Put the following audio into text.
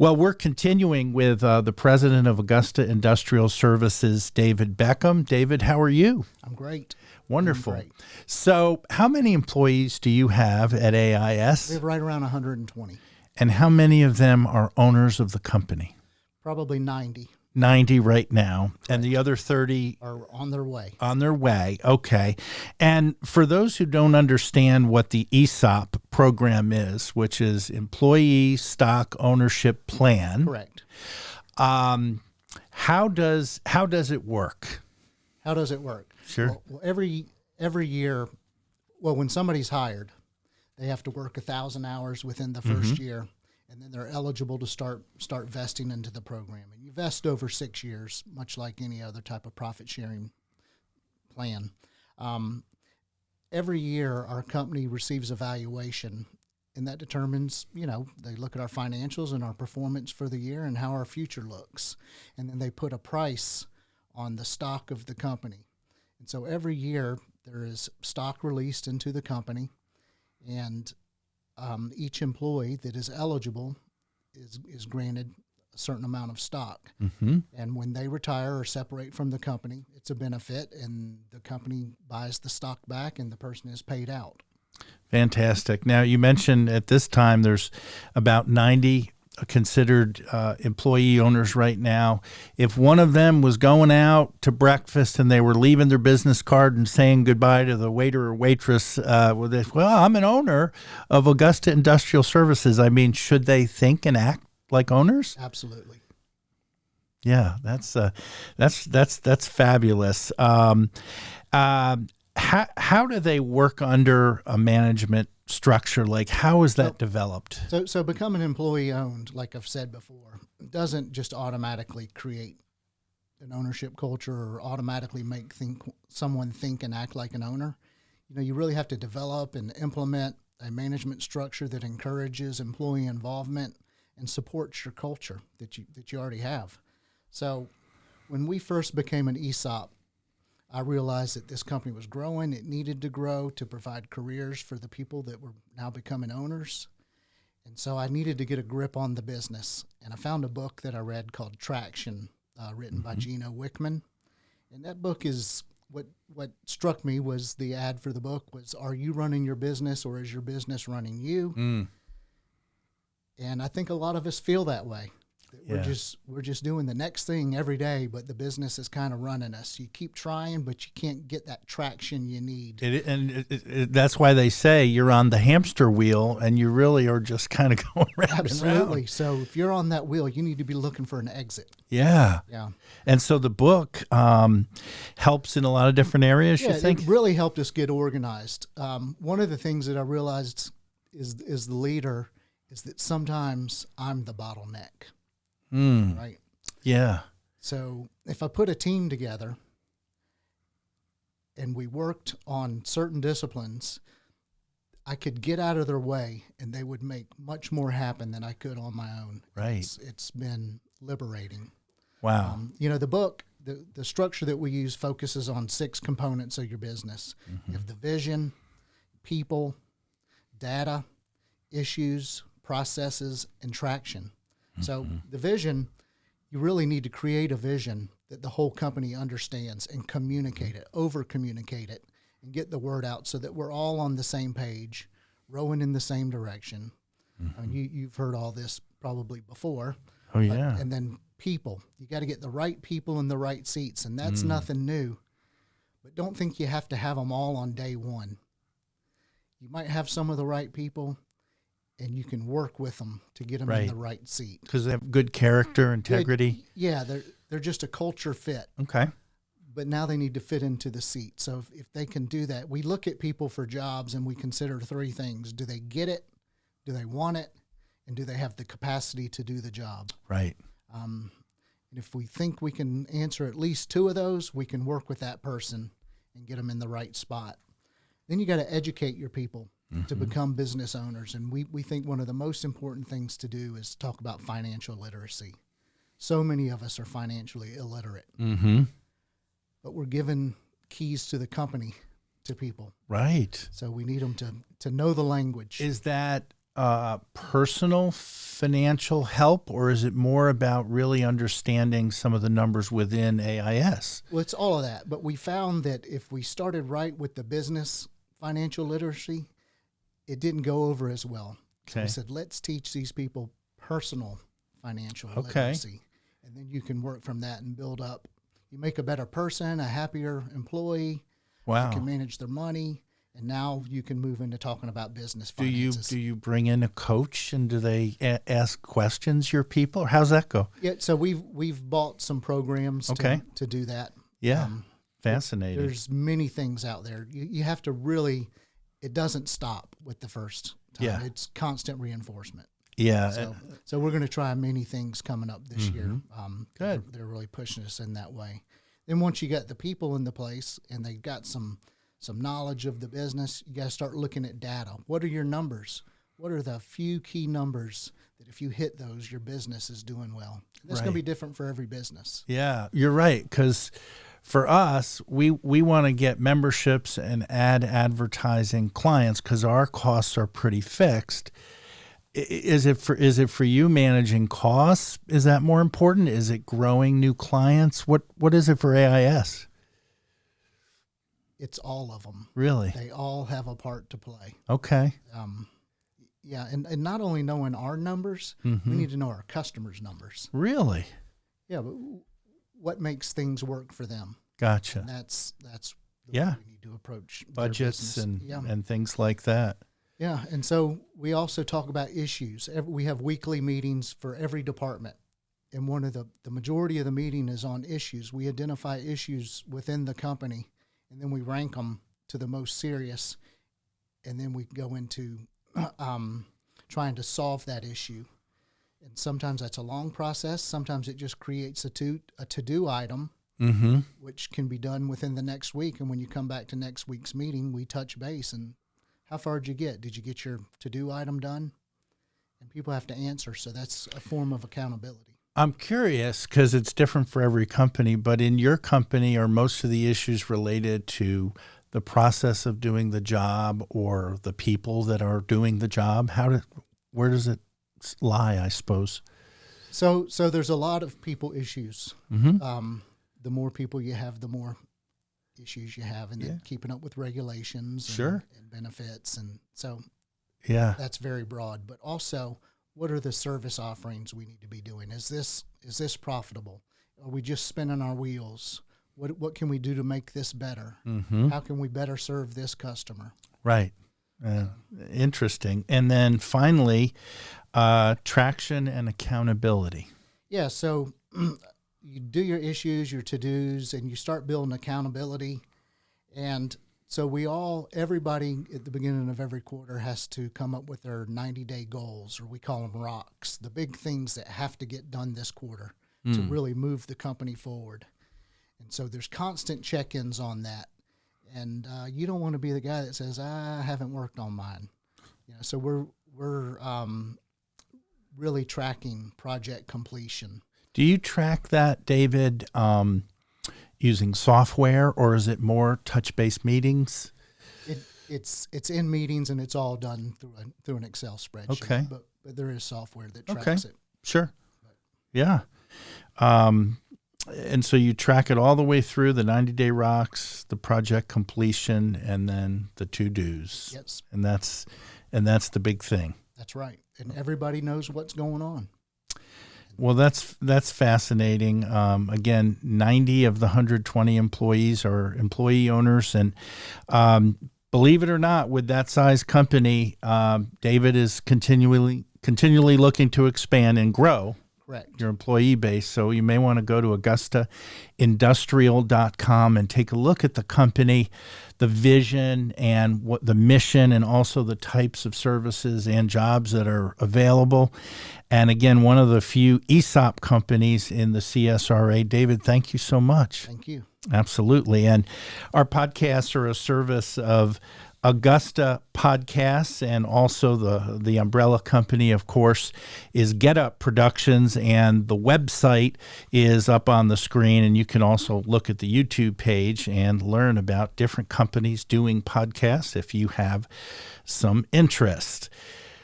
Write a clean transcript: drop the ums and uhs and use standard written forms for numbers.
Well, we're continuing with the president of Augusta Industrial Services, David Beckum. David, how are you? I'm great. Wonderful. I'm great. So how many employees do you have at AIS? We have right around 120. And how many of them are owners of the company? Probably 90. 90 right now. Correct. And the other 30 are on their way. On their way. Okay. And for those who don't understand what the ESOP program is, which is Employee Stock Ownership Plan. Correct. How does it work? How does it work? Sure. Well, every year, when somebody's hired, they have to work 1,000 hours within the first year, and then they're eligible to start vesting into the program. And you vest over 6 years, much like any other type of profit sharing plan. Every year, our company receives a valuation, and that determines, they look at our financials and our performance for the year and how our future looks. And then they put a price on the stock of the company. And so every year, there is stock released into the company, and each employee that is eligible is granted a certain amount of stock. And when they retire or separate from the company, it's a benefit, and the company buys the stock back and the person is paid out. Fantastic. Now, you mentioned at this time there's about 90 considered employee owners right now. If one of them was going out to breakfast and they were leaving their business card and saying goodbye to the waiter or waitress, I'm an owner of Augusta Industrial Services. I mean, should they think and act like owners? Absolutely. Yeah, that's fabulous. How do they work under a management structure? Like, how is that developed? So becoming employee owned, like I've said before, doesn't just automatically create an ownership culture or automatically make someone think and act like an owner. You really have to develop and implement a management structure that encourages employee involvement and supports your culture that you already have. So when we first became an ESOP, I realized that this company was growing. It needed to grow to provide careers for the people that were now becoming owners. And so I needed to get a grip on the business. And I found a book that I read called Traction, written by Gino Wickman. And that book is, what struck me was the ad for the book was, are you running your business or is your business running you? And I think a lot of us feel that way. Yeah. We're just doing the next thing every day, but the business is kind of running us. You keep trying, but you can't get that traction you need. That's why they say you're on the hamster wheel, and you really are just kind of going round Absolutely. and round. So if you're on that wheel, you need to be looking for an exit. Yeah. Yeah. And so the book helps in a lot of different areas, you think? It really helped us get organized. One of the things that I realized is the leader is that sometimes I'm the bottleneck. Right. Yeah. So if I put a team together and we worked on certain disciplines, I could get out of their way and they would make much more happen than I could on my own. Right. It's been liberating. Wow. The book, the structure that we use focuses on 6 components of your business. You have the vision, people, data, issues, processes, and traction. So the vision, you really need to create a vision that the whole company understands and communicate it, over-communicate it, and get the word out so that we're all on the same page, rowing in the same direction. I mean, you've heard all this probably before. Oh, yeah. And then people. You got to get the right people in the right seats, and that's nothing new. But don't think you have to have them all on day one. You might have some of the right people, and you can work with them to get them in the right seat. Because they have good character, integrity. Yeah, they're just a culture fit. Okay. But now they need to fit into the seat. So if they can do that, we look at people for jobs and we consider 3 things. Do they get it? Do they want it? And do they have the capacity to do the job? Right. And if we think we can answer at least 2 of those, we can work with that person and get them in the right spot. Then you got to educate your people to become business owners. And we think one of the most important things to do is talk about financial literacy. So many of us are financially illiterate. But we're giving keys to the company to people. Right. So we need them to know the language. Is that personal financial help, or is it more about really understanding some of the numbers within AIS? Well, it's all of that. But we found that if we started right with the business financial literacy, it didn't go over as well. So Okay. we said, let's teach these people personal financial literacy. And then you can work from that and build up. You make a better person, a happier employee. Wow. You can manage their money. And now you can move into talking about business Do finances. you bring in a coach, and do they ask questions, your people, or how's that go? Yeah, so we've bought some programs to do that. Yeah, fascinating. There's many things out there. You have to really, it doesn't stop with the first time. Yeah. It's constant reinforcement. Yeah. So we're going to try many things coming up this year. Good. They're really pushing us in that way. Then once you got the people in the place and they got some knowledge of the business, you got to start looking at data. What are your numbers? What are the few key numbers that if you hit those, your business is doing well? That's going to be different for every business. Yeah, you're right. Because for us, we want to get memberships and advertising clients because our costs are pretty fixed. Is it for you managing costs? Is that more important? Is it growing new clients? What is it for AIS? It's all of them. Really? They all have a part to play. Okay. Yeah, and not only knowing our numbers, we need to know our customers' numbers. Really? Yeah, but what makes things work for them? Gotcha. And that's the way we need to approach their budgets business. and things like that. Yeah, and so we also talk about issues. We have weekly meetings for every department, and one of the majority of the meeting is on issues. We identify issues within the company, and then we rank them to the most serious, and then we go into trying to solve that issue. And sometimes that's a long process. Sometimes it just creates a to-do item, which can be done within the next week. And when you come back to next week's meeting, we touch base and how far did you get? Did you get your to-do item done? And people have to answer, so that's a form of accountability. I'm curious because it's different for every company, but in your company, are most of the issues related to the process of doing the job or the people that are doing the job? Where does it lie, I suppose? So there's a lot of people issues. The more people you have, the more issues you have, and then keeping up with regulations and benefits. And so that's very broad, but also what are the service offerings we need to be doing? Is this profitable? Are we just spinning our wheels? What can we do to make this better? How can we better serve this customer? Right. Interesting. And then finally, traction and accountability. Yeah. So you do your issues, your to-dos, and you start building accountability. And so everybody at the beginning of every quarter has to come up with their 90-day goals, or we call them rocks, the big things that have to get done this quarter to really move the company forward. And so there's constant check-ins on that. And you don't want to be the guy that says, I haven't worked on mine. So we're really tracking project completion. Do you track that, David, using software, or is it more touch-based meetings? It's in meetings, and it's all done through an Excel spreadsheet. Okay. But there is software that tracks it. Sure. Yeah. And so you track it all the way through the 90-day rocks, the project completion, and then the to-dos. Yes. And that's the big thing. That's right. And everybody knows what's going on. Well, that's fascinating. Again, 90 of the 120 employees are employee owners, and believe it or not, with that size company, David is continually looking to expand and grow. Correct. Your employee base. So you may want to go to AugustaIndustrial.com and take a look at the company, the vision, and what the mission, and also the types of services and jobs that are available. And again, one of the few ESOP companies in the CSRA. David, thank you so much. Thank you. Absolutely. And our podcasts are a service of Augusta Podcasts, and also the umbrella company, of course, is Get Up Productions, and the website is up on the screen, and you can also look at the YouTube page and learn about different companies doing podcasts if you have some interest.